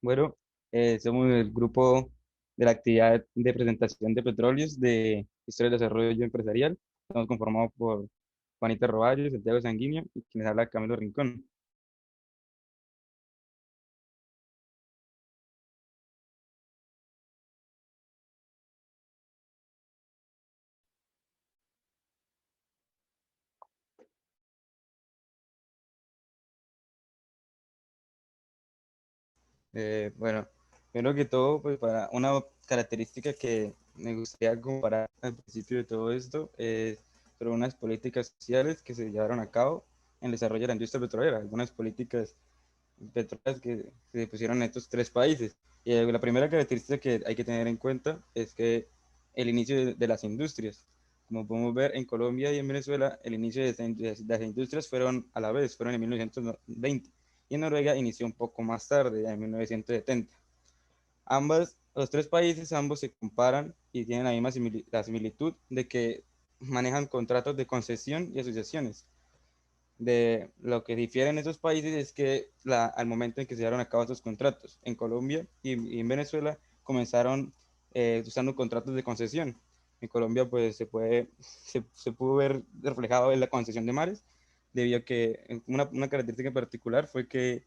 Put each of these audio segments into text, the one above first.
Bueno, somos el grupo de la actividad de presentación de petróleos de Historia del Desarrollo Empresarial. Estamos conformados por Juanita Roballo, Santiago Sanguíneo y quien les habla Camilo Rincón. Bueno, primero que todo, pues para una característica que me gustaría comparar al principio de todo esto es sobre unas políticas sociales que se llevaron a cabo en el desarrollo de la industria petrolera, algunas políticas petroleras que se pusieron en estos tres países. Y la primera característica que hay que tener en cuenta es que el inicio de las industrias. Como podemos ver en Colombia y en Venezuela, el inicio de las industrias fueron a la vez, fueron en 1920. Y en Noruega inició un poco más tarde, en 1970. Los tres países, ambos se comparan y tienen la similitud de que manejan contratos de concesión y asociaciones. De lo que difieren esos países es que al momento en que se llevaron a cabo estos contratos, en Colombia y en Venezuela comenzaron usando contratos de concesión. En Colombia pues se pudo ver reflejado en la concesión de mares, debido a que una característica en particular fue que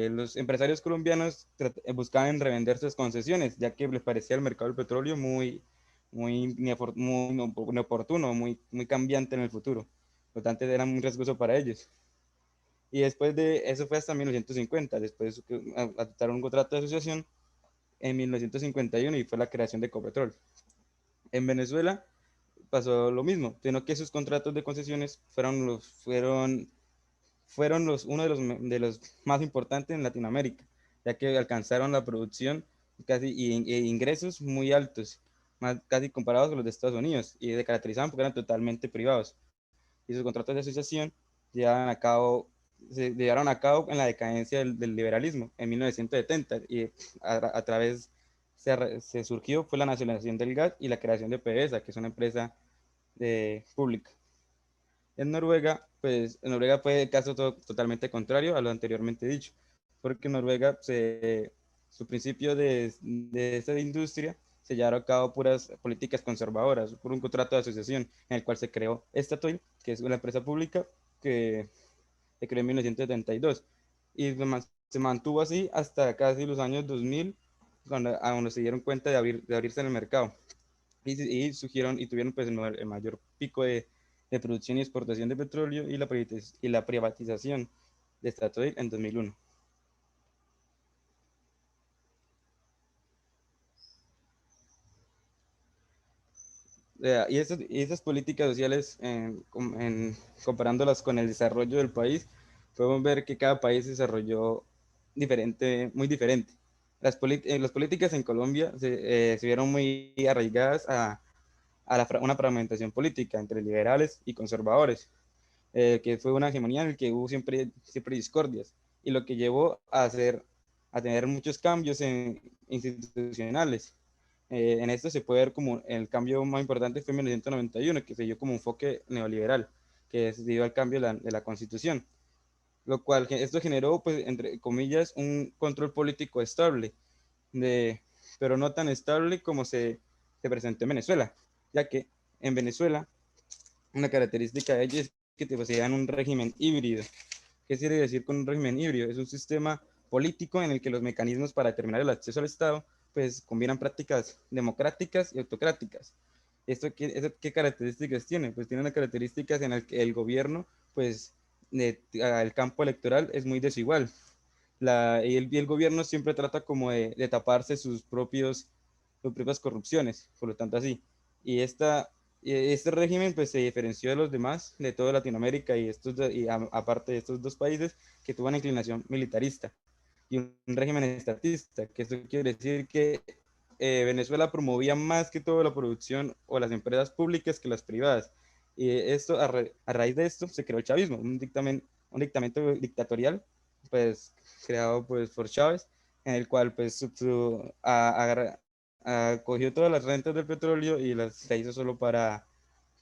los empresarios colombianos buscaban revender sus concesiones, ya que les parecía el mercado del petróleo muy inoportuno, muy cambiante en el futuro. Por lo tanto, era muy riesgoso para ellos. Y después de eso fue hasta 1950. Después adoptaron un contrato de asociación en 1951 y fue la creación de Ecopetrol. En Venezuela pasó lo mismo, sino que esos contratos de concesiones fueron uno de los más importantes en Latinoamérica, ya que alcanzaron la producción e ingresos muy altos, casi comparados con los de Estados Unidos, y se caracterizaban porque eran totalmente privados. Y sus contratos de asociación llevaron a cabo, se llevaron a cabo en la decadencia del liberalismo en 1970, y a través se surgió fue la nacionalización del gas y la creación de PDVSA, que es una empresa pública. En Noruega, pues en Noruega fue el caso totalmente contrario a lo anteriormente dicho, porque en Noruega su principio de esta industria se llevaron a cabo puras políticas conservadoras, por un contrato de asociación en el cual se creó Statoil, que es una empresa pública que se creó en 1972 y se mantuvo así hasta casi los años 2000, cuando se dieron cuenta de abrirse en el mercado y surgieron y tuvieron pues el mayor pico de producción y exportación de petróleo y la privatización de Statoil en 2001. Y esas políticas sociales, comparándolas con el desarrollo del país, podemos ver que cada país se desarrolló muy diferente. Las políticas en Colombia se vieron muy arraigadas una fragmentación política entre liberales y conservadores, que fue una hegemonía en la que hubo siempre discordias, y lo que llevó a tener muchos cambios institucionales. En esto se puede ver como el cambio más importante fue en 1991, que se dio como un enfoque neoliberal, que es debido al cambio de la constitución, lo cual esto generó, pues, entre comillas, un control político estable, de, pero no tan estable como se presentó en Venezuela, ya que en Venezuela una característica de ello es que te poseían un régimen híbrido. ¿Qué quiere decir con un régimen híbrido? Es un sistema político en el que los mecanismos para determinar el acceso al Estado pues combinan prácticas democráticas y autocráticas. ¿Qué características tiene? Pues tiene unas características en las que el gobierno, pues el campo electoral es muy desigual. Y el gobierno siempre trata como de taparse sus propias corrupciones, por lo tanto así. Y este régimen pues se diferenció de los demás, de toda Latinoamérica aparte de estos dos países que tuvo una inclinación militarista y un régimen estatista, que esto quiere decir que Venezuela promovía más que todo la producción o las empresas públicas que las privadas. Y a raíz de esto se creó el chavismo, un dictamento dictatorial pues creado pues por Chávez, en el cual pues cogió todas las rentas del petróleo y se hizo solo para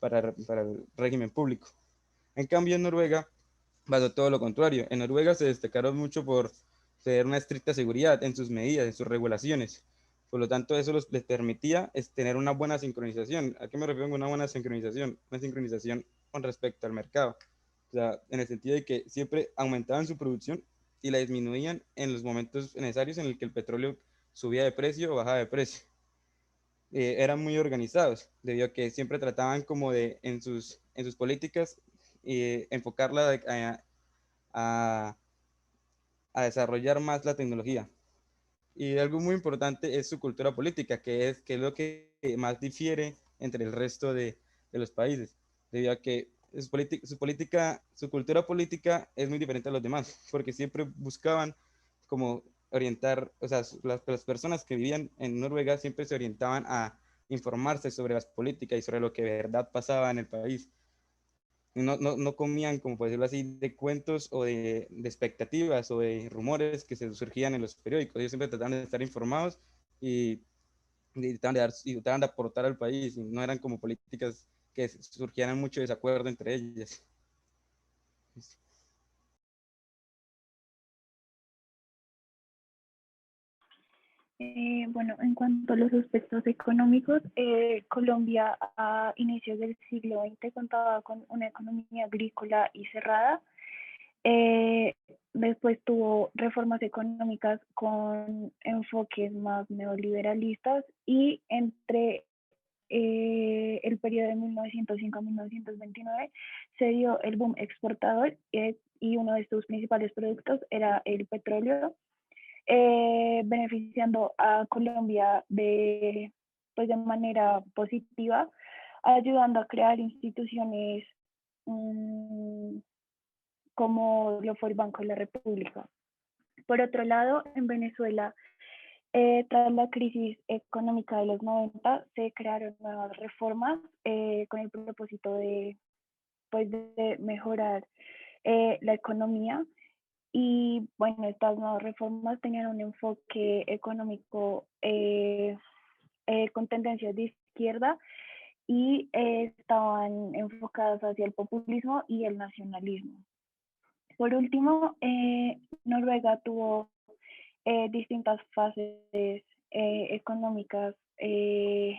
el régimen público. En cambio, en Noruega pasó todo lo contrario. En Noruega se destacaron mucho tener una estricta seguridad en sus medidas, en sus regulaciones. Por lo tanto, eso les permitía tener una buena sincronización. ¿A qué me refiero con una buena sincronización? Una sincronización con respecto al mercado. O sea, en el sentido de que siempre aumentaban su producción y la disminuían en los momentos necesarios en el que el petróleo subía de precio o bajaba de precio. Eran muy organizados, debido a que siempre trataban como de, en sus políticas, enfocarla a, a desarrollar más la tecnología. Y algo muy importante es su cultura política, que es lo que más difiere entre el resto de los países, debido a que su cultura política es muy diferente a los demás, porque siempre buscaban como orientar, o sea, las personas que vivían en Noruega siempre se orientaban a informarse sobre las políticas y sobre lo que de verdad pasaba en el país. No comían, como por decirlo así, de cuentos o de expectativas o de rumores que se surgían en los periódicos. Ellos siempre trataban de estar informados y, y trataban de aportar al país. Y no eran como políticas que surgieran mucho desacuerdo entre ellas. Bueno, en cuanto a los aspectos económicos, Colombia a inicios del siglo XX contaba con una economía agrícola y cerrada. Eh, Después tuvo reformas económicas con enfoques más neoliberalistas y entre el periodo de 1905 a 1929 se dio el boom exportador y uno de sus principales productos era el petróleo, beneficiando a Colombia pues de manera positiva, ayudando a crear instituciones mmm, como lo fue el Banco de la República. Por otro lado, en Venezuela, tras la crisis económica de los 90, se crearon nuevas reformas con el propósito pues, de mejorar la economía. Y bueno, estas nuevas reformas tenían un enfoque económico con tendencias de izquierda y estaban enfocadas hacia el populismo y el nacionalismo. Por último, Noruega tuvo distintas fases económicas que,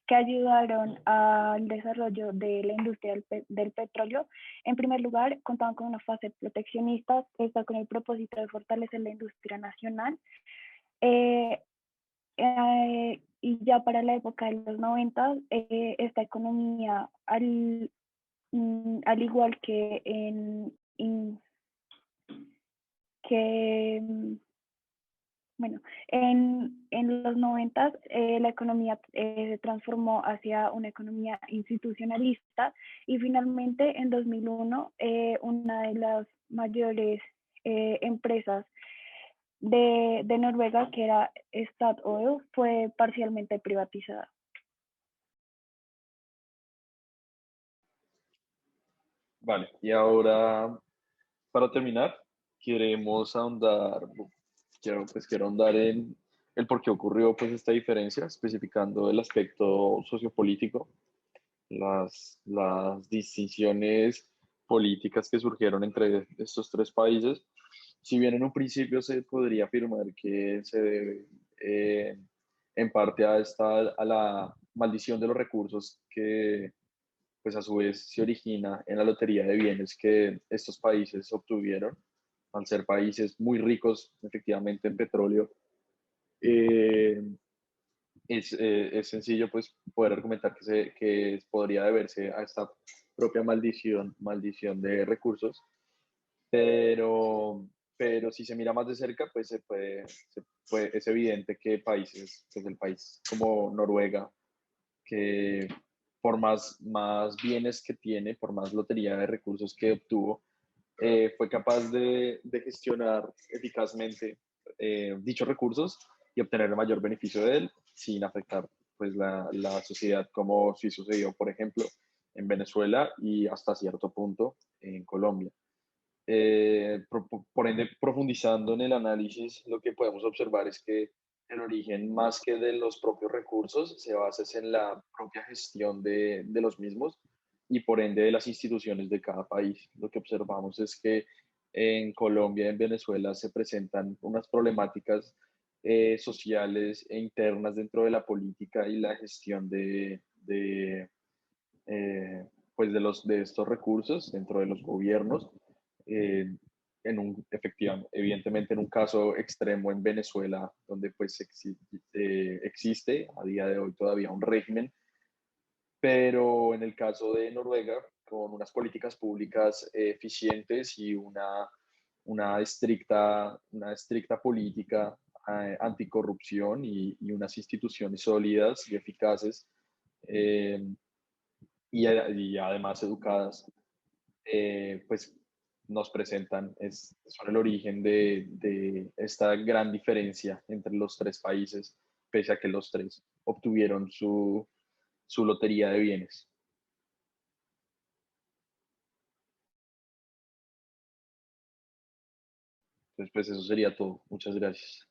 que ayudaron al desarrollo de la industria del petróleo. En primer lugar, contaban con una fase proteccionista, esta con el propósito de fortalecer la industria nacional. Eh, y ya para la época de los 90, esta economía, al igual que que bueno, en los 90 la economía se transformó hacia una economía institucionalista y finalmente en 2001 una de las mayores empresas de Noruega, que era Statoil, fue parcialmente privatizada. Vale, y ahora, para terminar, queremos ahondar, quiero ahondar en el por qué ocurrió pues esta diferencia, especificando el aspecto sociopolítico, las distinciones políticas que surgieron entre estos tres países. Si bien en un principio se podría afirmar que se debe en parte a la maldición de los recursos que pues a su vez se origina en la lotería de bienes que estos países obtuvieron, al ser países muy ricos efectivamente en petróleo. Eh, es sencillo pues poder argumentar que podría deberse a esta propia maldición de recursos, pero, pero si se mira más de cerca, pues es evidente que países, pues el país como Noruega, que por más bienes que tiene, por más lotería de recursos que obtuvo, fue capaz de gestionar eficazmente dichos recursos y obtener el mayor beneficio de él sin afectar pues, la sociedad, como sí sucedió, por ejemplo, en Venezuela y hasta cierto punto en Colombia. Por ende, profundizando en el análisis, lo que podemos observar es que el origen, más que de los propios recursos, se basa en la propia gestión de los mismos y por ende de las instituciones de cada país. Lo que observamos es que en Colombia y en Venezuela se presentan unas problemáticas sociales e internas dentro de la política y la gestión eh, pues de estos recursos dentro de los gobiernos. eh, efectivamente, evidentemente en un caso extremo en Venezuela, donde pues existe a día de hoy todavía un régimen, pero en el caso de Noruega, con unas políticas públicas eficientes y una estricta política anticorrupción y unas instituciones sólidas y eficaces, eh, y además educadas, pues nos presentan, son el origen de esta gran diferencia entre los tres países, pese a que los tres obtuvieron su lotería de bienes. Entonces, pues eso sería todo. Muchas gracias.